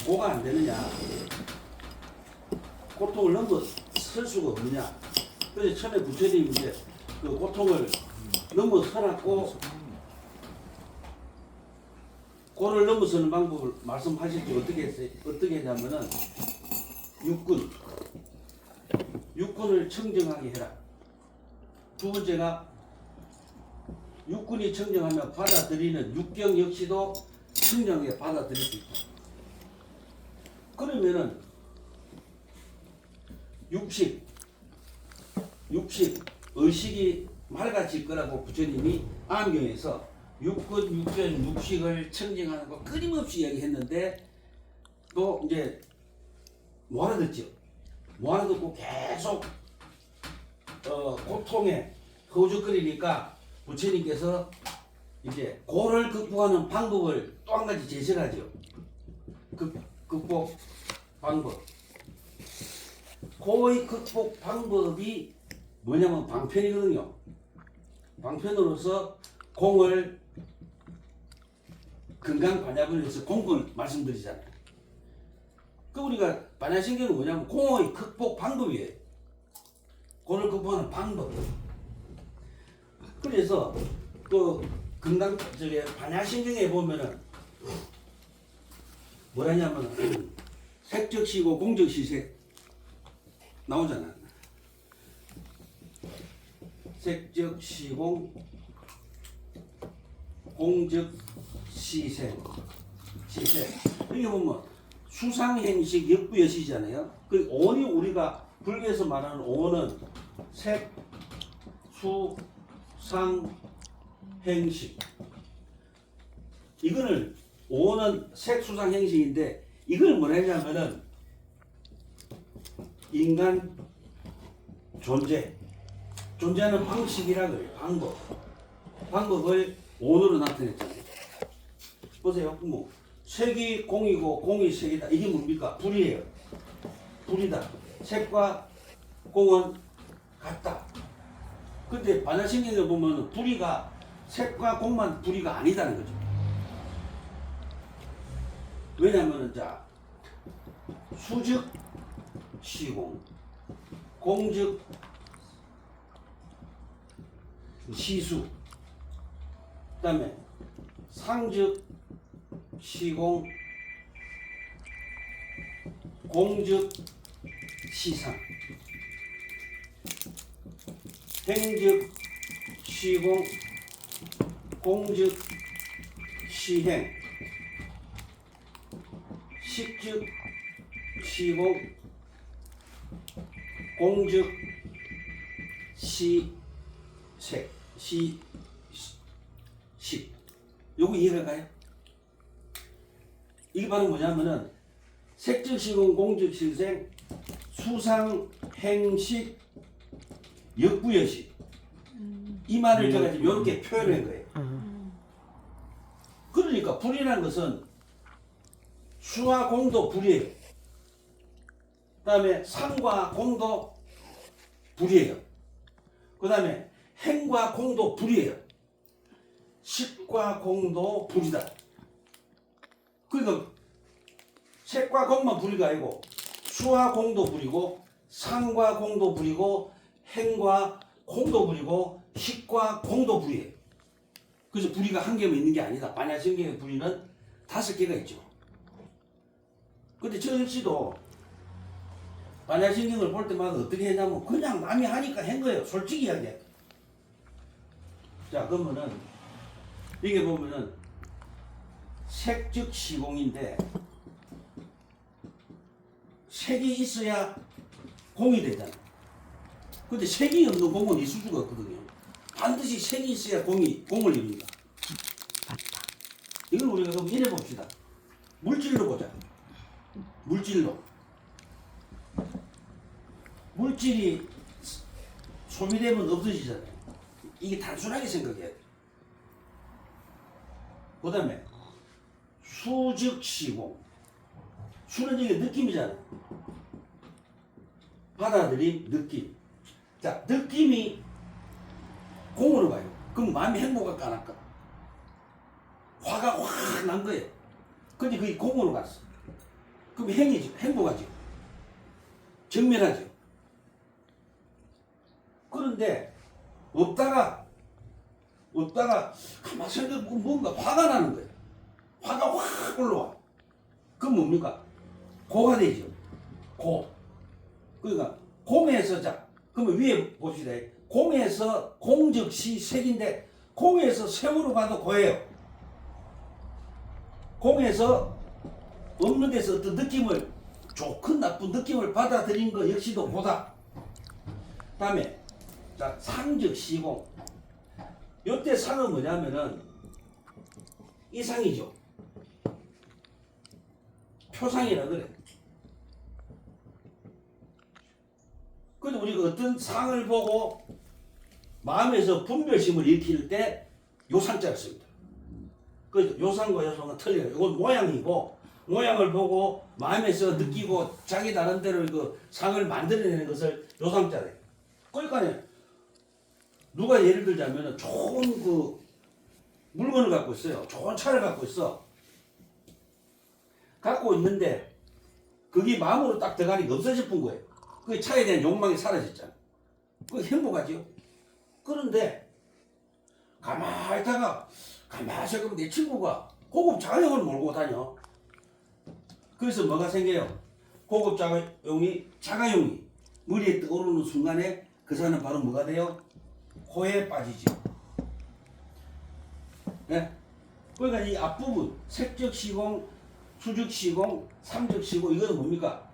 뭐가 안 되느냐, 고통을 넘어설 수가 없느냐. 그래서 처음에 부처님이 이제 그 고통을 넘어서놨고, 고를 넘어서는 방법을 말씀하실 때 어떻게 했어요? 어떻게 했냐면은 육군을 청정하게 해라. 두 번째가 육군이 청정하면 받아들이는 육경 역시도 청정하게 받아들일 수 있다. 그러면은 육식 의식이 맑아질 거라고 부처님이 안경에서 육군, 육견, 육식을 청정하는 거 끊임없이 이야기했는데, 또 이제 뭐 하나 듣죠. 뭐 하나 듣고 계속 고통에 허우적거리니까 부처님께서 이제 고를 극복하는 방법을 또 한 가지 제시를 하죠. 극복 방법. 고의 극복 방법이 뭐냐면 방편이거든요. 방편으로서 공을 건강 반야분을 해서 공을 말씀드리잖아요. 그 우리가 반야신경은 뭐냐면 공의 극복 방법이에요. 고를 극복하는 방법. 그래서 그 건강 저기 반야신경에 보면은 뭐라냐면 색적시고 공적시색 나오잖아. 색적시공 공적시생 시색. 여기 보면 수상행식 역부여시잖아요. 그 온이 우리가 불교에서 말하는 온은 색, 수, 상, 행식. 이거는 오는 색, 수, 상, 행식인데, 이걸 뭐라 하냐면은 인간 존재하는 방식이라 그래요. 방법을 온으로 나타냈잖아요. 보세요. 뭐 색이 공이고 공이 색이다. 이게 뭡니까? 불이에요. 불이다. 색과 공은 같다. 근데 반야신경을 보면 불이가 색과 공만 불이가 아니다는 거죠. 왜냐하면 자 수즉 시공, 공즉 시수, 그다음에 상즉 시공, 공즉 시상, 행즉 시공, 공즉 시행, 식즉 시공, 공즉 시색, 시식. 요거 이해가 가요? 이게 바로 뭐냐면은 색즉 시공, 공즉 시생, 수상, 행식, 역부여식. 이 말을 제가 지금 이렇게 표현한 거예요. 그러니까 불이라는 것은 수와 공도 불이에요. 그 다음에 상과 공도 불이에요. 그 다음에 행과 공도 불이에요. 식과 공도 불이다. 그러니까 색과 공만 불이가 아니고 수와 공도 불이고 상과 공도 불이고 행과 공도 불이고 식과 공도 불이에요. 그래서 불이가 한 개만 있는 게 아니다. 반야신경의 불이는 5개가 있죠. 근데 저 역시도 반야신경을 볼 때마다 어떻게 했냐면 그냥 남이 하니까 한 거예요. 솔직히 이야기해. 자, 그러면은 이게 보면은 색즉 시공인데 색이 있어야 공이 되잖아. 근데 색이 없는 공은 있을 수가 없거든요. 반드시 색이 있어야 공을 이룬다. 이걸 우리가 그럼 이래 봅시다. 물질로 보자. 물질이 소비되면 없어지잖아요. 이게 단순하게 생각해야 돼. 그 다음에 수즉 시공. 수는 이게 느낌이잖아. 받아들임, 느낌. 자, 느낌이 공으로 가요. 그럼 마음이 행복할까 안 할까? 화가 확 난 거예요. 근데 그게 공으로 갔어. 그럼 행이죠. 행복하죠. 정면하죠. 그런데 없다가 가만히 생각해보고 뭔가 화가 나는 거예요. 화가 확 올라와. 그럼 뭡니까? 고가 되죠. 고. 그러니까 공에서 자 그러면 위에 봅시다. 공에서 공즉시 색인데 공에서 색으로 가도 고예요. 공에서 없는 데서 어떤 느낌을 좋건 나쁜 느낌을 받아들인 거 역시도 고다. 다음에 자 상즉시공. 요때 상은 뭐냐면은 이 상이죠. 표상이라 그래. 근데 우리가 어떤 상을 보고 마음에서 분별심을 일으킬 때 요 상자를 씁니다. 그래서 요 상과 요 상은 틀려요. 이건 모양이고 모양을 보고 마음에서 느끼고 자기 나름대로 그 상을 만들어내는 것을 요 상자래. 그러니까 누가 예를 들자면 좋은 그 물건을 갖고 있어요. 좋은 차를 갖고 있어. 갖고 있는데 그게 마음으로 딱 들어가니까 없어 싶은 거예요. 그 차에 대한 욕망이 사라졌잖아. 그 행복하지요. 그런데 가만히 있다가 가만히 생각하면 내 친구가 고급 자가용을 몰고 다녀. 그래서 뭐가 생겨요? 고급 자가용이 머리에 떠오르는 순간에 그 사람은 바로 뭐가 돼요? 호에 빠지죠. 네? 그러니까 이 앞부분 색적시공, 수적시공, 삼적시공 이것은 뭡니까?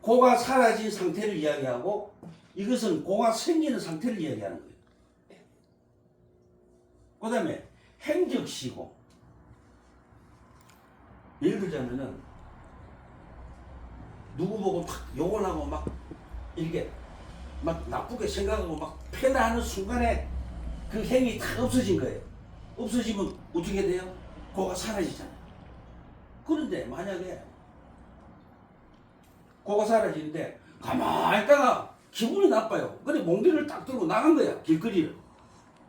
고가 사라진 상태를 이야기하고 이것은 고가 생기는 상태를 이야기하는 거예요. 그 다음에 행적시공. 예를 들자면은 누구 보고 막 욕을 하고 막 이렇게 막 나쁘게 생각하고 막 패나하는 순간에 그 행이 다 없어진 거예요. 없어지면 어떻게 돼요? 고가 사라지잖아요. 그런데 만약에 고가 사라지는데 가만히 있다가 기분이 나빠요. 근데 몽기를 딱 들고 나간 거야. 길거리를.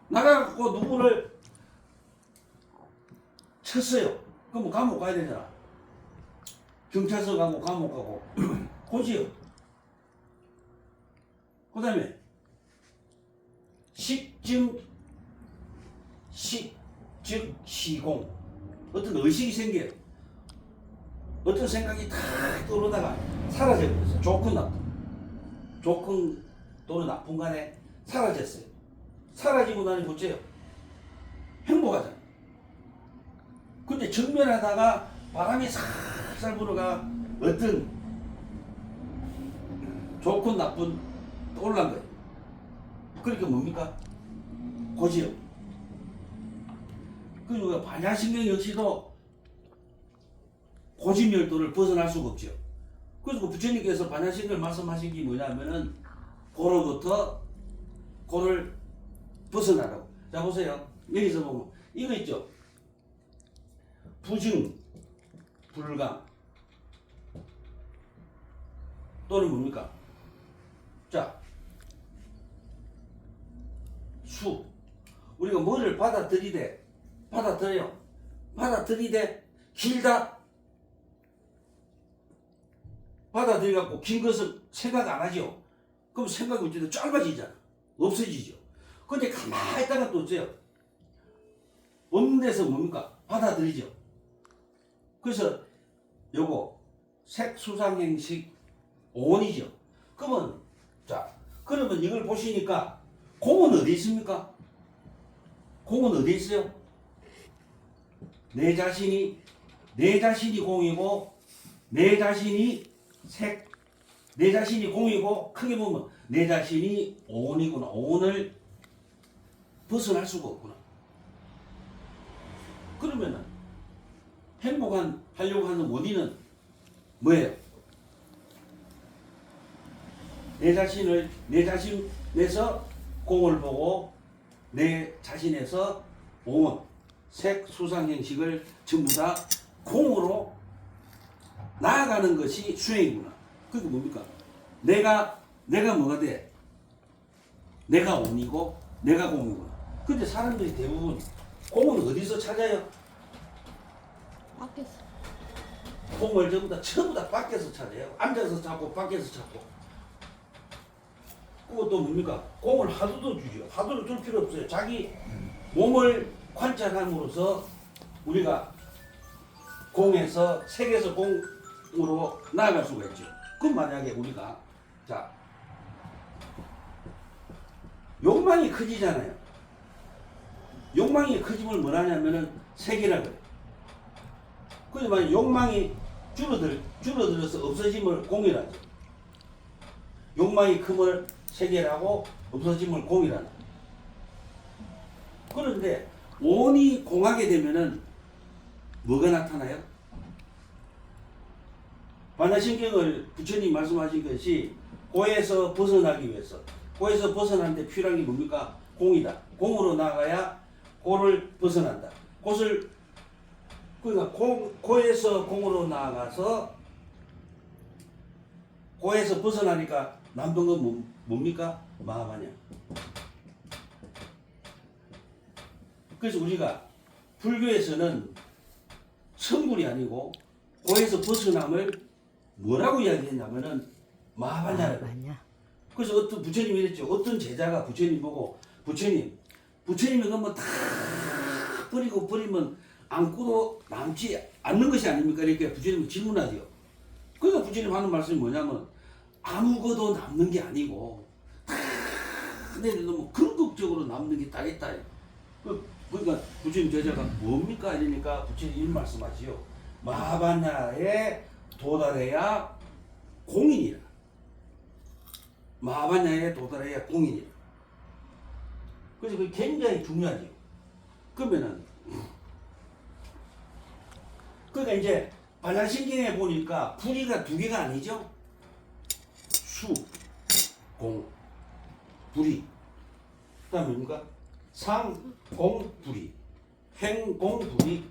나가고 누구를 쳤어요. 그럼 감옥 가야 되잖아. 경찰서 가고 감옥 가고 고지요. 그 다음에 식즉시공. 어떤 의식이 생겨요. 어떤 생각이 다 떠오르다가 사라져버렸어요. 좋건 나쁜. 좋건 또는 나쁜 간에 사라졌어요. 사라지고 나니 어째요? 행복하잖아요. 근데 정면하다가 바람이 살살 불어가 어떤 좋건 나쁜 떠올란 거예요. 그러니까 뭡니까? 고지요. 그러니까 반야신경 역시도 고지멸도를 벗어날 수가 없죠. 그래서 부처님께서 반야신경을 말씀하신 게 뭐냐면은 고로부터 고를 벗어나라고. 자 보세요. 여기서 보면 이거 있죠. 부증, 불감 또는 뭡니까? 자 수. 우리가 뭐를 받아들여요. 길다. 받아들여갖고 긴 것을 생각 안 하죠. 그럼 생각이 어쨌든 짧아지잖아. 없어지죠. 근데 가만히 있다가 또 어째요? 없는 데서 뭡니까? 받아들이죠. 그래서 요거 색수상행식 오온이죠. 그러면 이걸 보시니까 공은 어디 있습니까? 공은 어디 있어요? 내 자신이 공이고 내 자신이 공이고 크게 보면 내 자신이 오온이구나. 오온을 벗어날 수가 없구나. 그러면은 하려고 하는 원인은 뭐예요? 내 자신에서 공을 보고 내 자신에서 오온, 색, 수상 형식을 전부 다 공으로 나아가는 것이 수행이구나. 그게 뭡니까? 내가 뭐가 돼? 내가 온이고 내가 공이구나. 근데 사람들이 대부분 공은 어디서 찾아요? 밖에서. 공을 전부 다 밖에서 찾아요. 앉아서 찾고 밖에서 찾고. 그것도 뭡니까? 공을 하도도 주죠. 하도를 줄 필요 없어요. 자기 몸을 관찰함으로써 우리가 공에서 색에서 공으로 나아갈 수가 있죠. 그럼 만약에 우리가 자 욕망이 커지잖아요. 욕망이 커짐을 뭐하냐면은 색이라고 해요. 그래서 만약 욕망이 줄어들어서 없어짐을 공이라죠. 욕망이 크면 색이라고 없어짐을 공이라는. 그런데 온이 공하게 되면은 뭐가 나타나요? 반야신경을 부처님 말씀하신 것이 고에서 벗어나기 위해서 고에서 벗어나는데 필요한 게 뭡니까? 공이다. 공으로 나가야 고를 벗어난다. 고를 그러니까 고에서 공으로 나아가서 고에서 벗어나니까 남는 건 뭡니까? 마하바냐. 그래서 우리가 불교에서는 성불이 아니고 고에서 벗어남을 뭐라고 이야기했냐면은 마하바냐라고. 그래서 어떤 부처님이 이랬죠. 어떤 제자가 부처님 보고 부처님이 그러면 다 버리면 안고도 남지 않는 것이 아닙니까? 이렇게 부처님이 질문하죠. 그러니까 부처님 하는 말씀이 뭐냐면 아무것도 남는 게 아니고 다 너무 궁극적으로 남는 게 다 있다. 그러니까 부처님 제자가 뭡니까? 이러니까 부처님 이 말씀하지요. 마하바냐에 도달해야 공인이라. 마하바냐에 도달해야 공인이라. 그래서 그게 굉장히 중요하죠. 그러면은 그러니까 이제 반야신경에 보니까 불이가 두 개가 아니죠. 수, 공, 불이. 그다음에 뭡니까? 상, 공, 불이. 행, 공, 불이.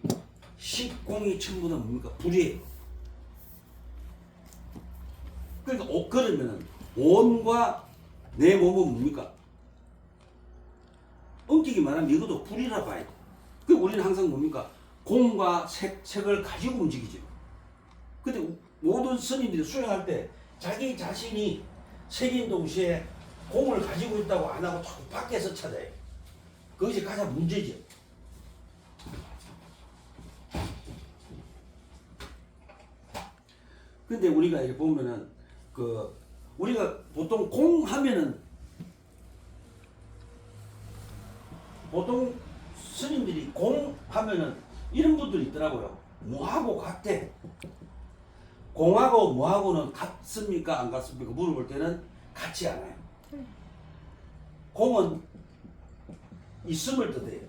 식, 공이 전부 다 뭡니까? 불이에요. 그러니까 그러면은 온과 내 몸은 뭡니까? 엄격히 말하면 이것도 불이라 봐야 돼. 그 우리는 항상 뭡니까? 공과 색을 가지고 움직이죠. 근데 모든 스님들이 수행할 때 자기 자신이 색인 동시에 공을 가지고 있다고 안 하고 자꾸 밖에서 찾아요. 그것이 가장 문제죠. 근데 우리가 이렇게 보면은 우리가 보통 공 하면은 보통 스님들이 공 하면은 이런 분들이 있더라고요. 무하고 같대. 공하고 무하고는 같습니까? 안 같습니까? 물어볼 때는 같지 않아요. 공은 있음을 뜻해요.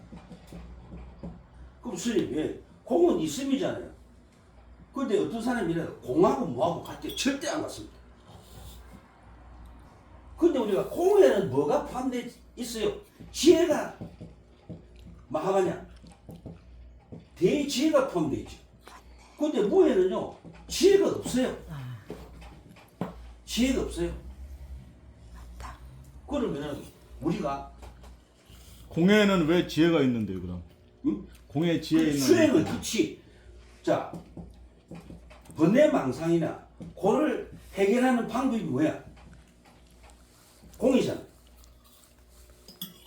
그럼 스님, 예, 공은 있음이잖아요. 그런데 어떤 사람이 이래요. 공하고 무하고 같대. 절대 안 같습니다. 근데 우리가 공에는 뭐가 포함되어 있어요? 지혜가 마하바냐. 대지혜가 포함되어 있죠. 근데 무에는요, 지혜가 없어요. 지혜가 없어요. 그러면은 우리가 공에는 왜 지혜가 있는데요, 그럼? 응? 공에 지혜 있는 수행은 그치. 자, 번뇌망상이나 그를 해결하는 방법이 뭐야? 공이잖아.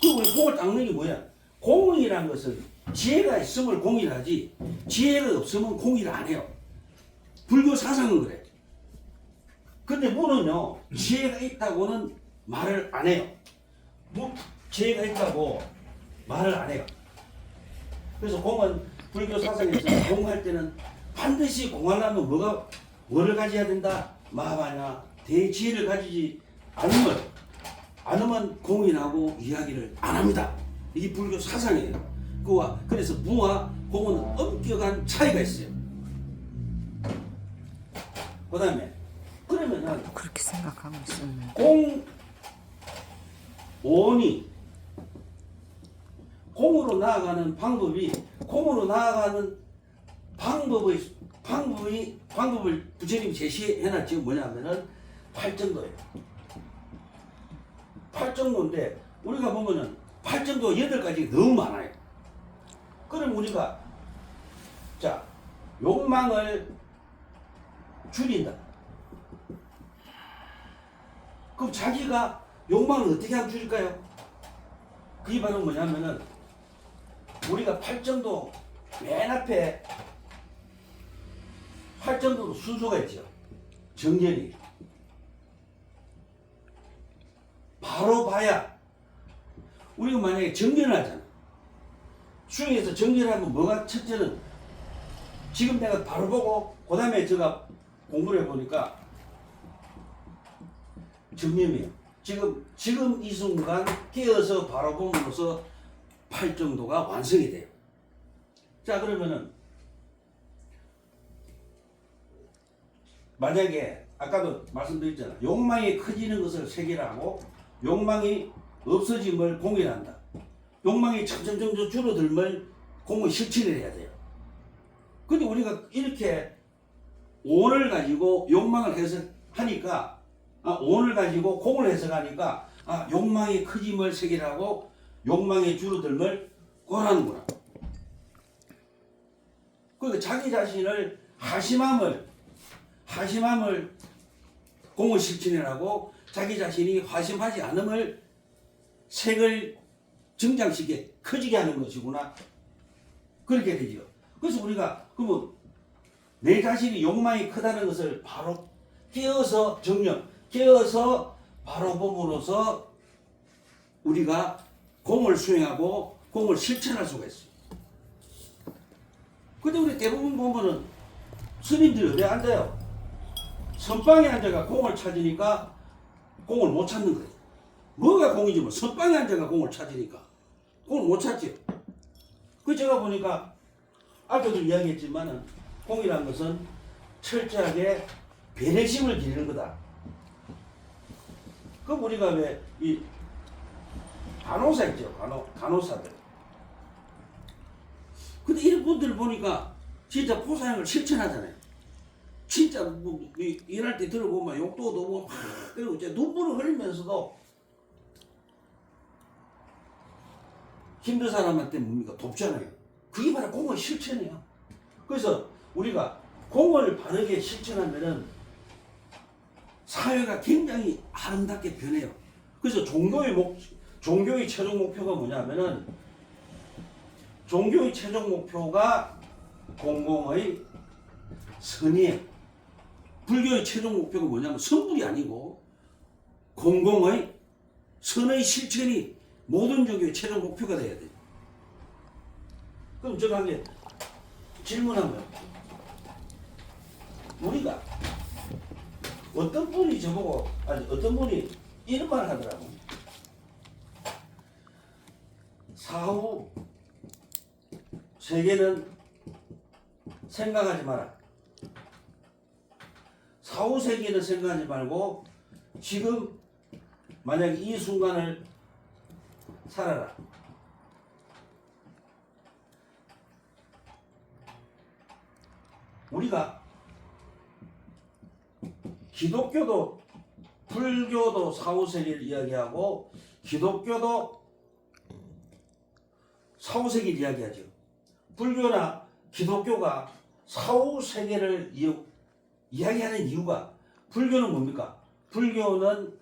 그리고 우리 공을 닦는 게 뭐야? 공이라는 것은 지혜가 있으면 공이라지 지혜가 없으면 공이라 안 해요. 불교 사상은 그래. 근데 무는요, 지혜가 있다고는 말을 안 해요. 지혜가 있다고 말을 안 해요. 그래서 공은 불교 사상에서 공할 때는 반드시 공하려면 뭐를 가져야 된다? 마하바냐, 대지혜를 가지지 않으면 공이라고 이야기를 안 합니다. 이게 불교 사상이에요. 그래서 무와 공은 엄격한 차이가 있어요. 그 다음에 그러면은 그렇게 생각하고 있었는데. 온이 공으로 나아가는 방법을 부처님이 제시해놨죠. 뭐냐면은 팔정도예요. 팔정도인데 우리가 보면은 팔정도 8가지 너무 많아요. 그럼 우리가 자 욕망을 줄인다. 그럼 자기가 욕망을 어떻게 하면 줄일까요? 그게 바로 뭐냐면은 우리가 팔정도 맨 앞에 팔정도도 순서가 있죠. 정렬이. 바로 봐야 우리가 만약에 정렬을 하잖아. 수영에서 정렬하면 뭐가 첫째는 지금 내가 바로 보고 그 다음에 제가 공부를 해보니까 정념이에요. 지금 이 순간 깨어서 바로 봄으로써 팔정도가 완성이 돼요. 자, 그러면은 만약에 아까도 말씀드렸잖아. 욕망이 커지는 것을 세계라고 욕망이 없어짐을 공연한다. 욕망이 점점 줄어들면 공을 실천을 해야 돼요. 근데 우리가 이렇게 오를 가지고 욕망을 해석하니까 오를 가지고 공을 해석하니까 욕망이 커짐을 세계라고 욕망이 줄어들면 권하는구나. 그러니까 자기 자신을 하심함을 공을 실천하라고 자기 자신이 화심하지 않음을 색을 증장시켜 커지게 하는 것이구나. 그렇게 되죠. 그래서 우리가 그러면 내 자신이 욕망이 크다는 것을 바로 깨어서 정령, 깨어서 바로 봄으로써 우리가 공을 수행하고 공을 실천할 수가 있어요. 근데 우리 대부분 보면은 스님들이 어디 앉아요? 선방에 앉아가 공을 찾으니까 공을 못 찾는 거예요. 뭐가 공이지 뭐 선방에 앉아가 공을 찾으니까 공을 못 찾죠. 그 제가 보니까 아까도 이야기했지만은 공이란 것은 철저하게 배려심을 기르는 거다. 그럼 우리가 왜 이 간호사 있죠? 간호사들. 근데 이런 분들 보니까 진짜 포사형을 실천하잖아요. 진짜 뭐 일할 때 들어보면 욕도 너무 그리고 이제 눈물을 흘리면서도 힘든 사람한테 뭡니까? 돕잖아요. 그게 바로 공의 실천이에요. 그래서 우리가 공을 바르게 실천하면은 사회가 굉장히 아름답게 변해요. 그래서 종교의 최종 목표가 뭐냐면은 종교의 최종 목표가 공공의 선이에요. 불교의 최종 목표가 뭐냐면 성불이 아니고 공공의 선의 실천이 모든 종교의 최종 목표가 돼야 돼요. 그럼 제가 한 게 질문하면 우리가 어떤 분이 저보고 어떤 분이 이런 말을 하더라고. 사후 세계는 생각하지 마라. 사후 세계는 생각하지 말고 지금 만약 이 순간을 살아라. 우리가 기독교도 불교도 사후 세계를 이야기하고 기독교도 사후 세계를 이야기하죠. 불교나 기독교가 사후 세계를 이야기하는 이유가 불교는 뭡니까? 불교는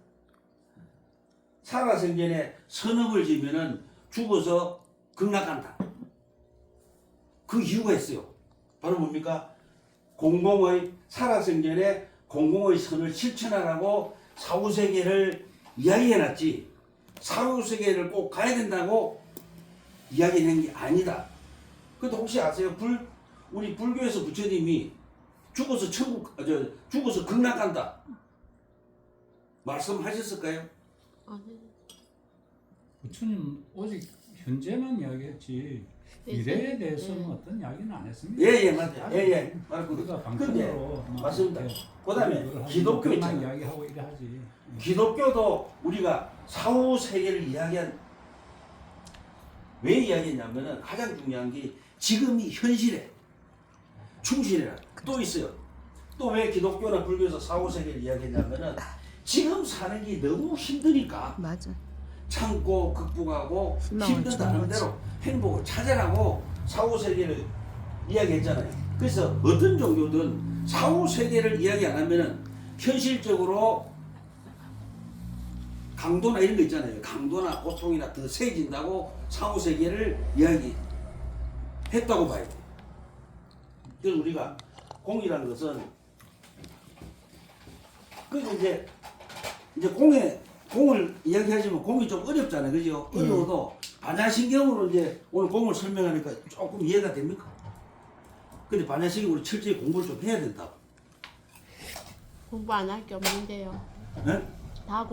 살아생전에 선업을 지면은 죽어서 극락한다. 그 이유가 있어요. 바로 뭡니까? 공공의 살아생전에 공공의 선을 실천하라고 사후세계를 이야기해놨지 사후세계를 꼭 가야 된다고 이야기한 게 아니다. 근데 혹시 아세요? 우리 불교에서 부처님이 죽어서 죽어서 극락한다 말씀하셨을까요? 아니. 부처님 오직 현재만 이야기했지 미래에 대해서는 어떤 이야기는 안 했습니다. 예예 맞아요. 예예 우리가 근데 방송으로 맞습니다. 그다음에 기독교 그만 있잖아요. 이야기하고 이래 하지. 기독교도 우리가 사후 세계를 이야기한 왜 이야기했냐면은 가장 중요한 게 지금이 현실에 충실해라. 또 있어요. 또 왜 기독교나 불교에서 사후 세계를 이야기했냐면은 지금 사는 게 너무 힘드니까 맞아. 참고 극복하고 희망을 힘든 주는 나름대로 행복을 찾아라고 사후 세계를 이야기했잖아요. 그래서 어떤 종교든 사후 세계를 이야기 안 하면은 현실적으로 강도나 이런 거 있잖아요. 강도나 고통이나 더 세진다고 사후 세계를 이야기했다고 봐야 돼. 그래서 우리가 공이라는 것은 그래서 이제 공을 이야기하지만 공이 좀 어렵잖아요, 그죠? 어려워도 반야신경으로 이제 오늘 공을 설명하니까 조금 이해가 됩니까? 근데 반야신경으로 철저히 공부를 좀 해야 된다고. 공부 안 할 게 없는데요. 네? 다